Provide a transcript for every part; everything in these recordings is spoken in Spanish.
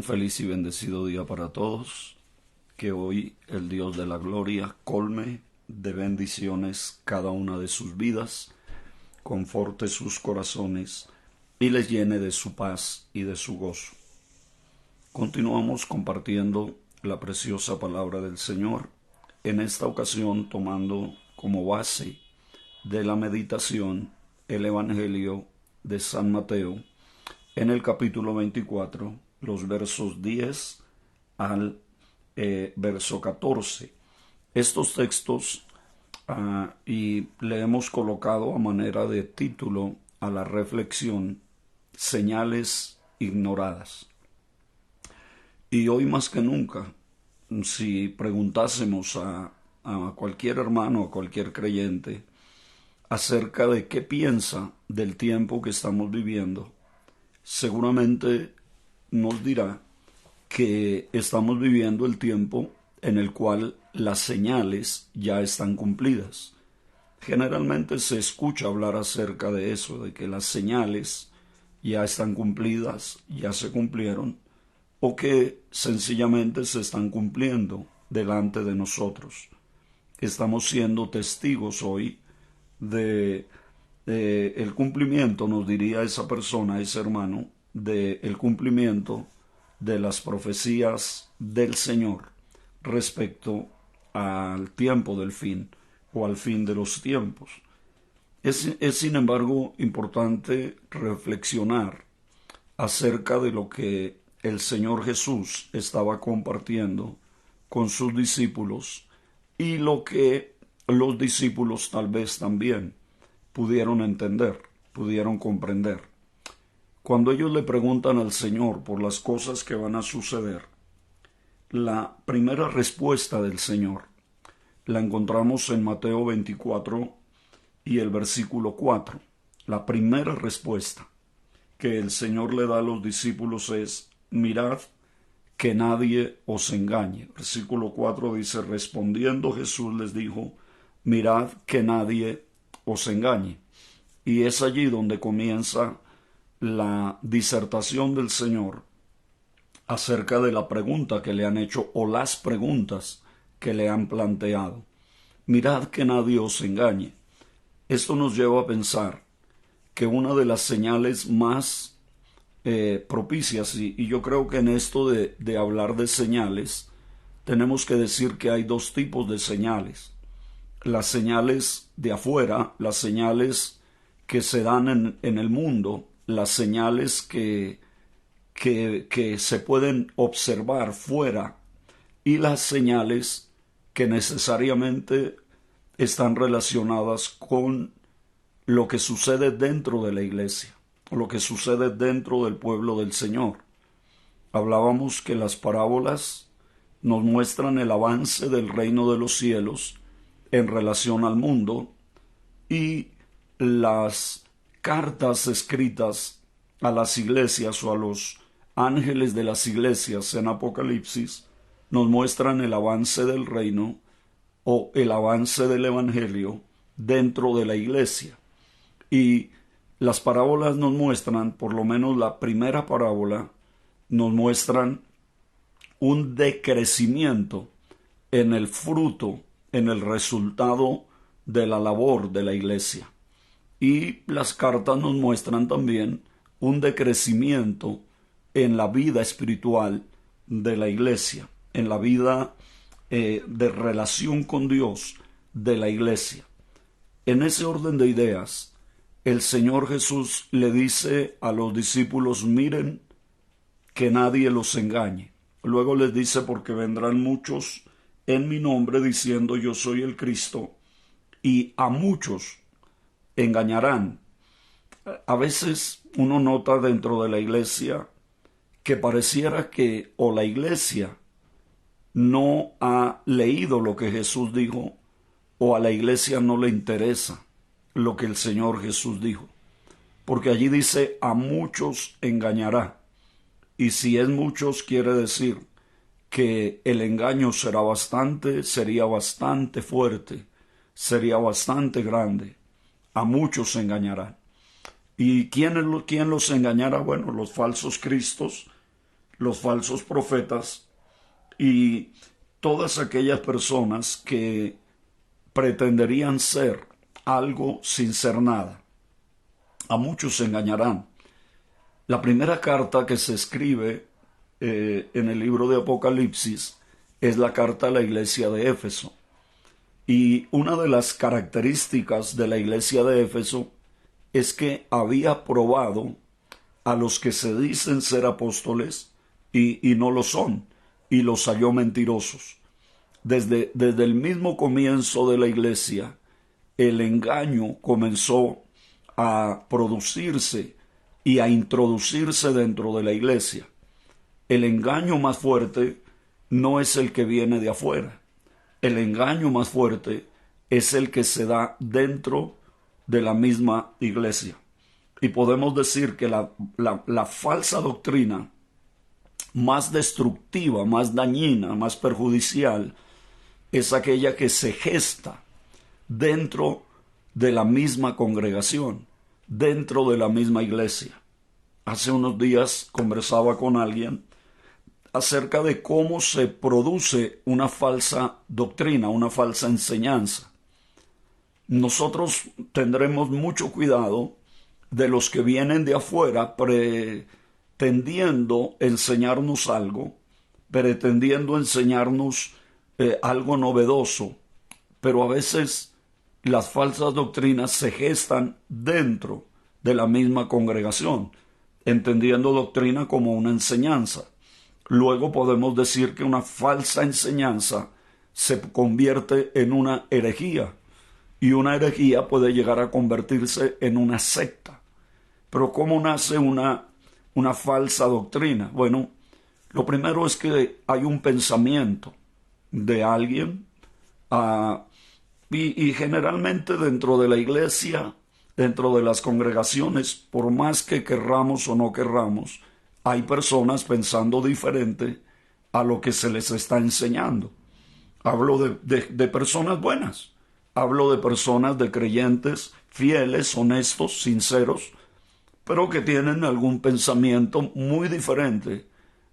Un feliz y bendecido día para todos. Que hoy el Dios de la gloria colme de bendiciones cada una de sus vidas, conforte sus corazones y les llene de su paz y de su gozo. Continuamos compartiendo la preciosa palabra del Señor, en esta ocasión tomando como base de la meditación el Evangelio de San Mateo en el capítulo 24, los versos 10 al verso 14. Estos textos y le hemos colocado a manera de título a la reflexión señales ignoradas. Y hoy más que nunca, si preguntásemos a cualquier hermano, a cualquier creyente, acerca de qué piensa del tiempo que estamos viviendo, seguramente nos dirá que estamos viviendo el tiempo en el cual las señales ya están cumplidas. Generalmente se escucha hablar acerca de eso, de que las señales ya están cumplidas, ya se cumplieron, o que sencillamente se están cumpliendo delante de nosotros. Estamos siendo testigos hoy de el cumplimiento, nos diría esa persona, ese hermano, del cumplimiento de las profecías del Señor respecto al tiempo del fin o al fin de los tiempos. Es sin embargo importante reflexionar acerca de lo que el Señor Jesús estaba compartiendo con sus discípulos y lo que los discípulos tal vez también pudieron entender, pudieron comprender. Cuando ellos le preguntan al Señor por las cosas que van a suceder, la primera respuesta del Señor la encontramos en Mateo 24 y el versículo 4. La primera respuesta que el Señor le da a los discípulos es: mirad que nadie os engañe. Versículo 4 dice: respondiendo Jesús les dijo: mirad que nadie os engañe. Y es allí donde comienza la disertación del Señor acerca de la pregunta que le han hecho o las preguntas que le han planteado. Mirad que nadie os engañe. Esto nos lleva a pensar que una de las señales más propicias, y yo creo que en esto de hablar de señales, tenemos que decir que hay dos tipos de señales. Las señales de afuera, las señales que se dan en el mundo, las señales que se pueden observar fuera, y las señales que necesariamente están relacionadas con lo que sucede dentro de la iglesia, lo que sucede dentro del pueblo del Señor. Hablábamos que las parábolas nos muestran el avance del reino de los cielos en relación al mundo, y las cartas escritas a las iglesias o a los ángeles de las iglesias en Apocalipsis nos muestran el avance del reino o el avance del evangelio dentro de la iglesia. Y las parábolas nos muestran, por lo menos la primera parábola, nos muestran un decrecimiento en el fruto, en el resultado de la labor de la iglesia. Y las cartas nos muestran también un decrecimiento en la vida espiritual de la iglesia, en la vida de relación con Dios de la iglesia. En ese orden de ideas, el Señor Jesús le dice a los discípulos: miren que nadie los engañe. Luego les dice: porque vendrán muchos en mi nombre diciendo yo soy el Cristo, y a muchos engañarán. A veces uno nota dentro de la iglesia que pareciera que o la iglesia no ha leído lo que Jesús dijo, o a la iglesia no le interesa lo que el Señor Jesús dijo. Porque allí dice: a muchos engañará. Y si es muchos, quiere decir que el engaño sería bastante fuerte, sería bastante grande. A muchos engañarán. ¿Y quién los engañará? Bueno, los falsos cristos, los falsos profetas y todas aquellas personas que pretenderían ser algo sin ser nada. A muchos se engañarán. La primera carta que se escribe en el libro de Apocalipsis es la carta a la iglesia de Éfeso. Y una de las características de la iglesia de Éfeso es que había probado a los que se dicen ser apóstoles y no lo son, y los halló mentirosos. Desde el mismo comienzo de la iglesia, el engaño comenzó a producirse y a introducirse dentro de la iglesia. El engaño más fuerte no es el que viene de afuera. El engaño más fuerte es el que se da dentro de la misma iglesia. Y podemos decir que la falsa doctrina más destructiva, más dañina, más perjudicial, es aquella que se gesta dentro de la misma congregación, dentro de la misma iglesia. Hace unos días conversaba con alguien acerca de cómo se produce una falsa doctrina, una falsa enseñanza. Nosotros tendremos mucho cuidado de los que vienen de afuera pretendiendo enseñarnos algo, pretendiendo enseñarnos algo novedoso, pero a veces las falsas doctrinas se gestan dentro de la misma congregación, entendiendo doctrina como una enseñanza. Luego podemos decir que una falsa enseñanza se convierte en una herejía, y una herejía puede llegar a convertirse en una secta. Pero ¿cómo nace una falsa doctrina? Bueno, lo primero es que hay un pensamiento de alguien, y generalmente dentro de la iglesia, dentro de las congregaciones, por más que querramos o no querramos, hay personas pensando diferente a lo que se les está enseñando. Hablo de personas buenas, hablo de personas, de creyentes fieles, honestos, sinceros, pero que tienen algún pensamiento muy diferente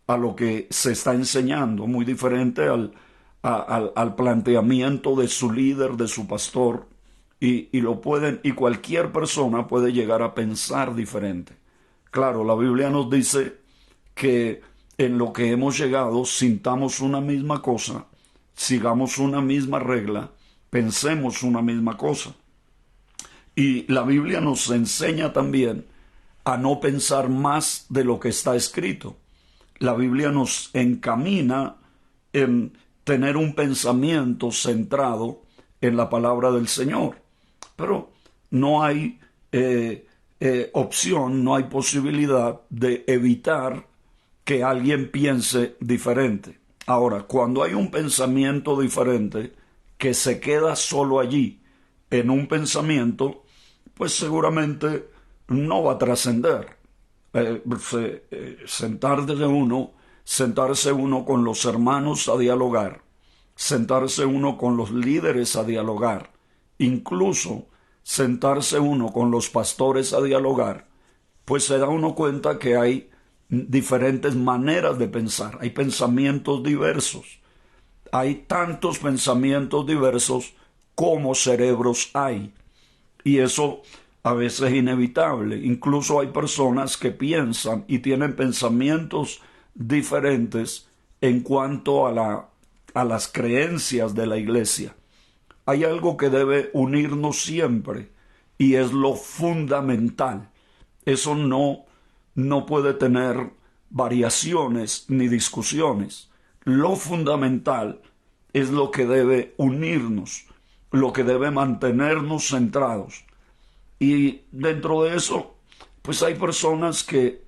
a lo que se está enseñando, muy diferente al planteamiento de su líder, de su pastor, y cualquier persona puede llegar a pensar diferente. Claro, la Biblia nos dice que en lo que hemos llegado sintamos una misma cosa, sigamos una misma regla, pensemos una misma cosa. Y la Biblia nos enseña también a no pensar más de lo que está escrito. La Biblia nos encamina en tener un pensamiento centrado en la palabra del Señor. Pero no hay opción, no hay posibilidad de evitar que alguien piense diferente. Ahora, cuando hay un pensamiento diferente que se queda solo allí, en un pensamiento, pues seguramente no va a trascender. Sentarse uno con los hermanos a dialogar, sentarse uno con los líderes a dialogar, incluso sentarse uno con los pastores a dialogar, pues se da uno cuenta que hay diferentes maneras de pensar, hay pensamientos diversos, hay tantos pensamientos diversos como cerebros hay, y eso a veces es inevitable. Incluso hay personas que piensan y tienen pensamientos diferentes en cuanto a las creencias de la iglesia. Hay algo que debe unirnos siempre y es lo fundamental. Eso no puede tener variaciones ni discusiones. Lo fundamental es lo que debe unirnos, lo que debe mantenernos centrados. Y dentro de eso, pues hay personas que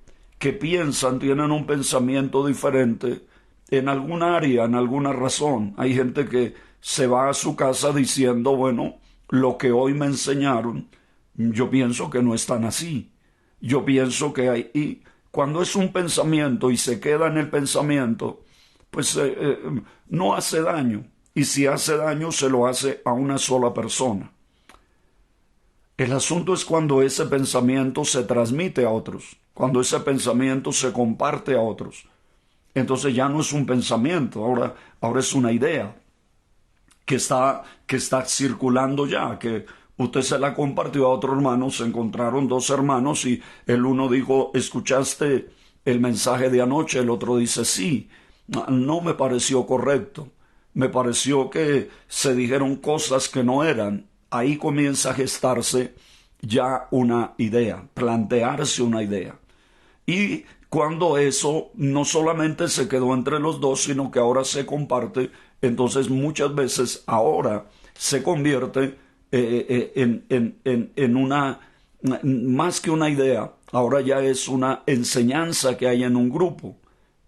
piensan, tienen un pensamiento diferente en alguna área, en alguna razón. Hay gente que se va a su casa diciendo, bueno, lo que hoy me enseñaron, yo pienso que no es tan así. Yo pienso que hay... Y cuando es un pensamiento y se queda en el pensamiento, pues no hace daño. Y si hace daño, se lo hace a una sola persona. El asunto es cuando ese pensamiento se transmite a otros, cuando ese pensamiento se comparte a otros. Entonces ya no es un pensamiento, ahora es una idea que está circulando ya, que usted se la compartió a otro hermano, se encontraron dos hermanos y el uno dijo, ¿escuchaste el mensaje de anoche? El otro dice, sí, no me pareció correcto, me pareció que se dijeron cosas que no eran. Ahí comienza a gestarse ya una idea, plantearse una idea. Y cuando eso no solamente se quedó entre los dos, sino que ahora se comparte, entonces muchas veces ahora se convierte en una, más que una idea, ahora ya es una enseñanza que hay en un grupo.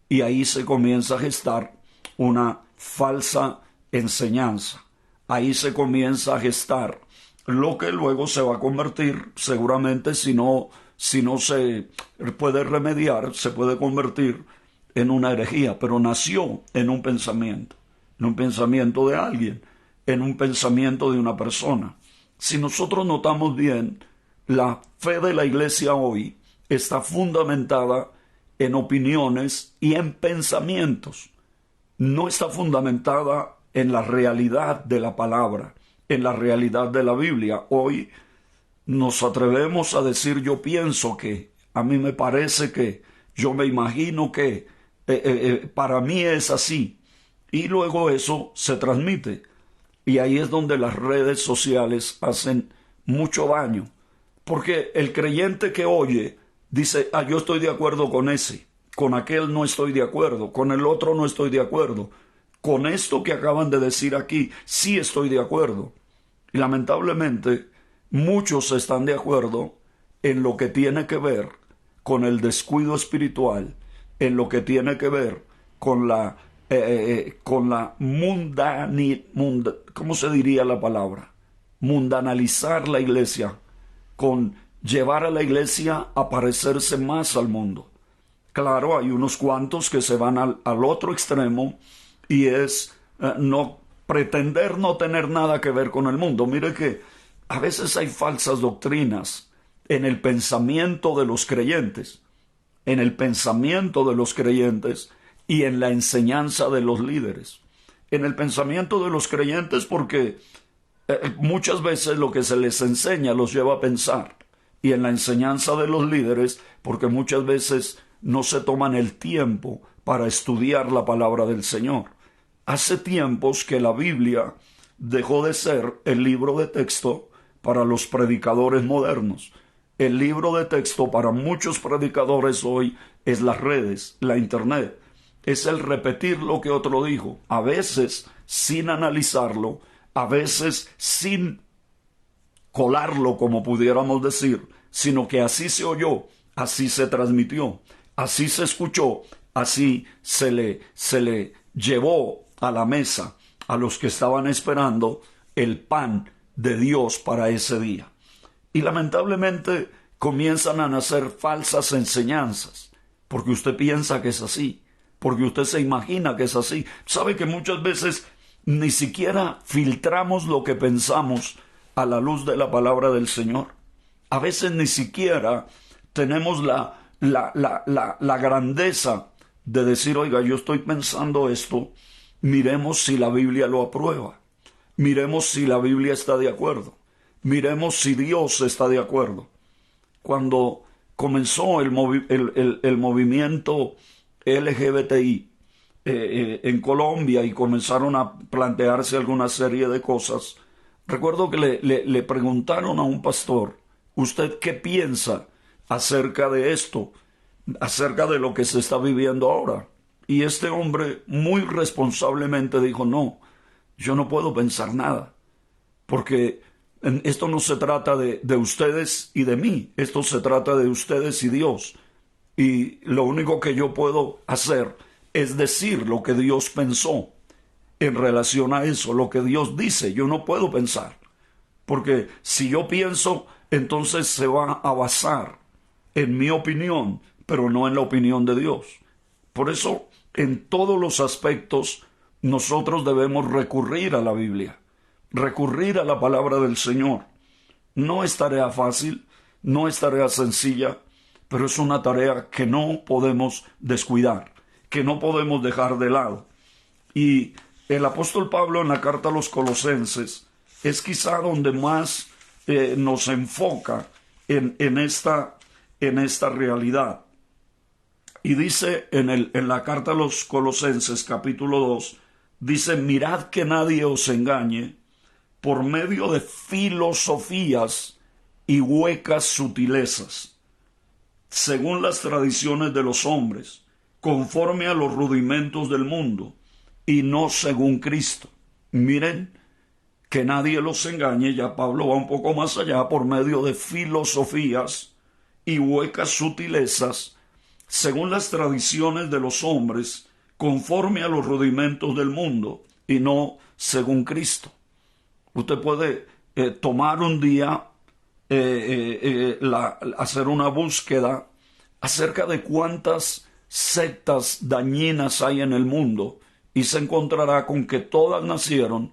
Y ahí se comienza a gestar una falsa enseñanza. Ahí se comienza a gestar lo que luego se va a convertir, seguramente si no se puede remediar, se puede convertir en una herejía, pero nació en un pensamiento de alguien, en un pensamiento de una persona. Si nosotros notamos bien, la fe de la iglesia hoy está fundamentada en opiniones y en pensamientos. No está fundamentada en la realidad de la palabra, en la realidad de la Biblia. Hoy nos atrevemos a decir yo pienso que, a mí me parece que, yo me imagino que, para mí es así. Y luego eso se transmite. Y ahí es donde las redes sociales hacen mucho daño. Porque el creyente que oye dice, yo estoy de acuerdo con ese, con aquel no estoy de acuerdo, con el otro no estoy de acuerdo, con esto que acaban de decir aquí sí estoy de acuerdo. Y lamentablemente muchos están de acuerdo en lo que tiene que ver con el descuido espiritual, en lo que tiene que ver con la ¿cómo se diría la palabra? Mundanalizar la iglesia, con llevar a la iglesia a parecerse más al mundo. Claro, hay unos cuantos que se van al otro extremo y es no pretender no tener nada que ver con el mundo. Mire que a veces hay falsas doctrinas en el pensamiento de los creyentes, en el pensamiento de los creyentes y en la enseñanza de los líderes. En el pensamiento de los creyentes porque muchas veces lo que se les enseña los lleva a pensar. Y en la enseñanza de los líderes porque muchas veces no se toman el tiempo para estudiar la palabra del Señor. Hace tiempos que la Biblia dejó de ser el libro de texto para los predicadores modernos. El libro de texto para muchos predicadores hoy es las redes, la internet. Es el repetir lo que otro dijo, a veces sin analizarlo, a veces sin colarlo, como pudiéramos decir, sino que así se oyó, así se transmitió, así se escuchó, así se le llevó a la mesa a los que estaban esperando el pan de Dios para ese día. Y lamentablemente comienzan a nacer falsas enseñanzas, porque usted piensa que es así, porque usted se imagina que es así. Sabe que muchas veces ni siquiera filtramos lo que pensamos a la luz de la palabra del Señor. A veces ni siquiera tenemos la grandeza de decir, oiga, yo estoy pensando esto, miremos si la Biblia lo aprueba, miremos si la Biblia está de acuerdo, miremos si Dios está de acuerdo. Cuando comenzó el movimiento LGBTI en Colombia y comenzaron a plantearse alguna serie de cosas, recuerdo que le preguntaron a un pastor, ¿usted qué piensa acerca de esto, acerca de lo que se está viviendo ahora? Y este hombre muy responsablemente dijo, no, yo no puedo pensar nada, porque esto no se trata de ustedes y de mí, esto se trata de ustedes y Dios. Y lo único que yo puedo hacer es decir lo que Dios pensó en relación a eso, lo que Dios dice. Yo no puedo pensar, porque si yo pienso, entonces se va a basar en mi opinión, pero no en la opinión de Dios. Por eso, en todos los aspectos, nosotros debemos recurrir a la Biblia, recurrir a la palabra del Señor. No es tarea fácil, no es tarea sencilla, pero es una tarea que no podemos descuidar, que no podemos dejar de lado. Y el apóstol Pablo en la carta a los Colosenses es quizá donde más nos enfoca en esta realidad. Y dice en la carta a los Colosenses capítulo 2, dice: mirad que nadie os engañe por medio de filosofías y huecas sutilezas, según las tradiciones de los hombres, conforme a los rudimentos del mundo, y no según Cristo. Miren, que nadie los engañe. Ya Pablo va un poco más allá, por medio de filosofías y huecas sutilezas, según las tradiciones de los hombres, conforme a los rudimentos del mundo, y no según Cristo. Usted puede tomar un día, hacer una búsqueda acerca de cuántas sectas dañinas hay en el mundo, y se encontrará con que todas nacieron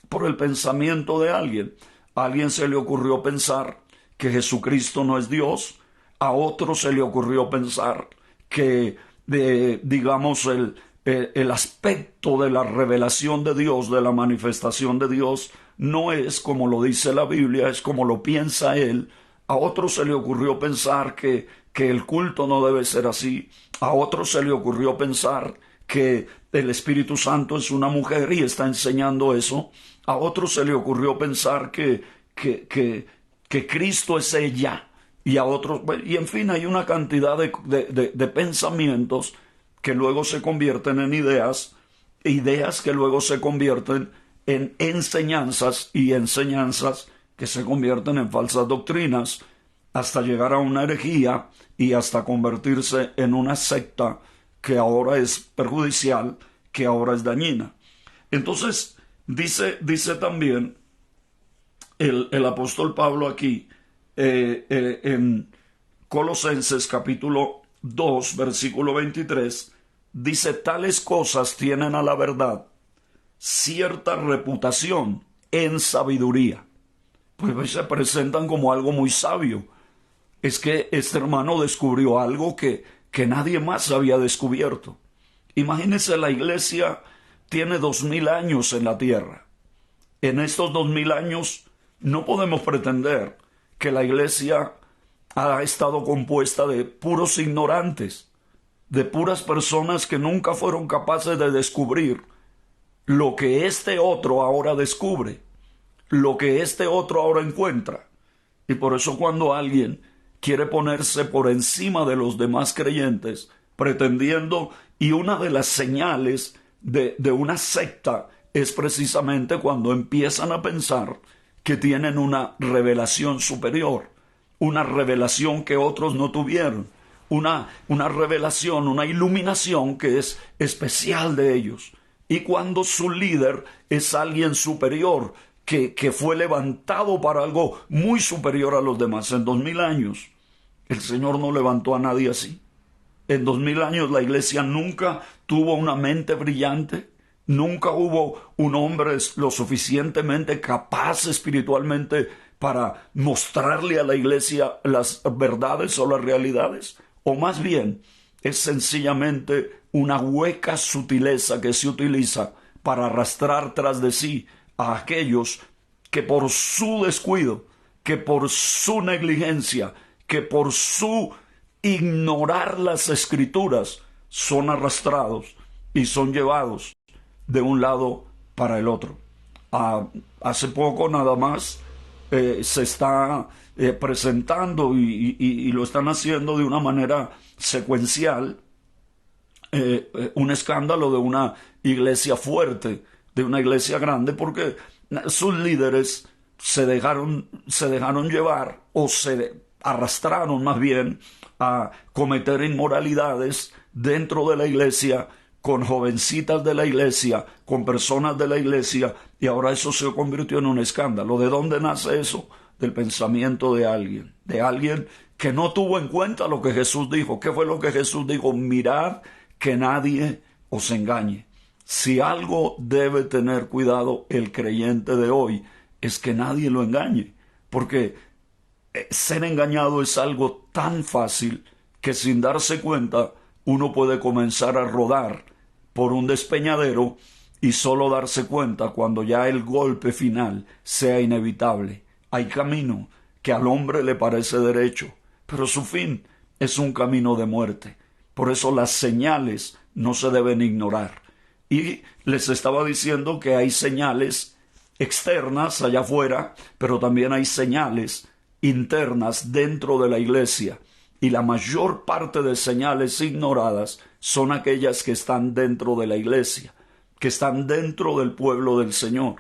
por el pensamiento de alguien. A alguien se le ocurrió pensar que Jesucristo no es Dios, a otro se le ocurrió pensar que, digamos, el aspecto de la revelación de Dios, de la manifestación de Dios, no es como lo dice la Biblia, es como lo piensa él. A otro se le ocurrió pensar que el culto no debe ser así. A otro se le ocurrió pensar que el Espíritu Santo es una mujer y está enseñando eso. A otro se le ocurrió pensar que Cristo es ella. Y a otros, y en fin, hay una cantidad de pensamientos que luego se convierten en ideas que luego se convierten en enseñanzas, y enseñanzas que se convierten en falsas doctrinas, hasta llegar a una herejía y hasta convertirse en una secta que ahora es perjudicial, que ahora es dañina. Entonces, dice también el apóstol Pablo aquí, en Colosenses capítulo 2, versículo 23, dice: tales cosas tienen a la verdad cierta reputación en sabiduría. Pues se presentan como algo muy sabio. Es que este hermano descubrió algo que nadie más había descubierto. Imagínense, la iglesia tiene 2000 años en la tierra. En estos 2000 años no podemos pretender que la iglesia ha estado compuesta de puros ignorantes, de puras personas que nunca fueron capaces de descubrir lo que este otro ahora descubre, lo que este otro ahora encuentra. Y por eso, cuando alguien quiere ponerse por encima de los demás creyentes, pretendiendo, y una de las señales de una secta es precisamente cuando empiezan a pensar que tienen una revelación superior, una revelación que otros no tuvieron, una revelación, una iluminación que es especial de ellos. Y cuando su líder es alguien superior, que fue levantado para algo muy superior a los demás. En 2000 años, el Señor no levantó a nadie así. En 2000 años la iglesia nunca tuvo una mente brillante, nunca hubo un hombre lo suficientemente capaz espiritualmente para mostrarle a la iglesia las verdades o las realidades. O más bien, es sencillamente una hueca sutileza que se utiliza para arrastrar tras de sí a aquellos que por su descuido, que por su negligencia, que por su ignorar las escrituras, son arrastrados y son llevados de un lado para el otro. Hace poco nada más se está presentando, y lo están haciendo de una manera secuencial, un escándalo de una iglesia fuerte, de una iglesia grande, porque sus líderes se dejaron llevar, o se arrastraron más bien, a cometer inmoralidades dentro de la iglesia, con jovencitas de la iglesia, con personas de la iglesia, y ahora eso se convirtió en un escándalo. ¿De dónde nace eso? Del pensamiento de alguien que no tuvo en cuenta lo que Jesús dijo. ¿Qué fue lo que Jesús dijo? Mirad que nadie os engañe. Si algo debe tener cuidado el creyente de hoy, es que nadie lo engañe, porque ser engañado es algo tan fácil que, sin darse cuenta, uno puede comenzar a rodar por un despeñadero y solo darse cuenta cuando ya el golpe final sea inevitable. Hay camino que al hombre le parece derecho, pero su fin es un camino de muerte. Por eso las señales no se deben ignorar. Y les estaba diciendo que hay señales externas allá afuera, pero también hay señales internas dentro de la iglesia. Y la mayor parte de señales ignoradas son aquellas que están dentro de la iglesia, que están dentro del pueblo del Señor.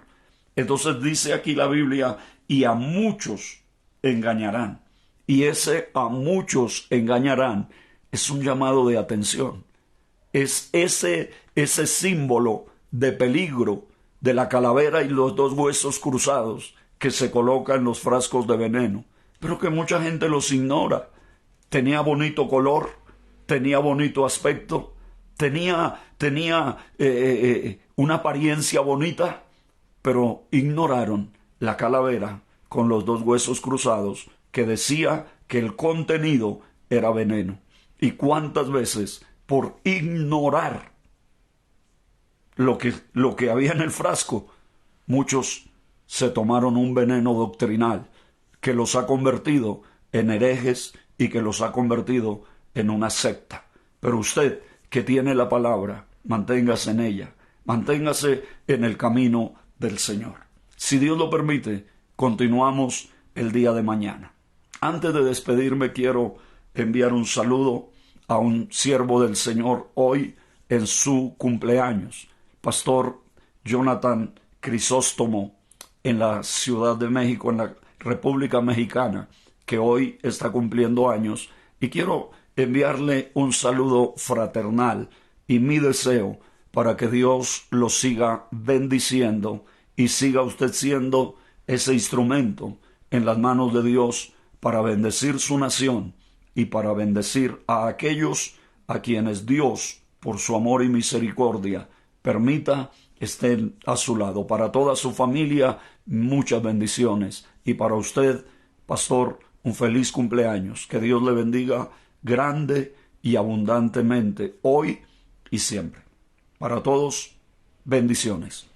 Entonces dice aquí la Biblia, y a muchos engañarán. Y ese a muchos engañarán es un llamado de atención. Es ese símbolo de peligro de la calavera y los dos huesos cruzados que se coloca en los frascos de veneno, pero que mucha gente los ignora. Tenía bonito color, tenía bonito aspecto, tenía una apariencia bonita, pero ignoraron la calavera con los dos huesos cruzados que decía que el contenido era veneno. ¿Y cuántas veces por ignorar lo que había en el frasco, muchos se tomaron un veneno doctrinal que los ha convertido en herejes y que los ha convertido en una secta? Pero usted, que tiene la palabra, manténgase en ella, manténgase en el camino del Señor. Si Dios lo permite, continuamos el día de mañana. Antes de despedirme, quiero enviar un saludo a un siervo del Señor hoy en su cumpleaños, Pastor Jonathan Crisóstomo, en la Ciudad de México, en la República Mexicana, que hoy está cumpliendo años, y quiero enviarle un saludo fraternal y mi deseo para que Dios lo siga bendiciendo y siga usted siendo ese instrumento en las manos de Dios para bendecir su nación y para bendecir a aquellos a quienes Dios, por su amor y misericordia, permita estén a su lado. Para toda su familia, muchas bendiciones. Y para usted, pastor, un feliz cumpleaños. Que Dios le bendiga grande y abundantemente, hoy y siempre. Para todos, bendiciones.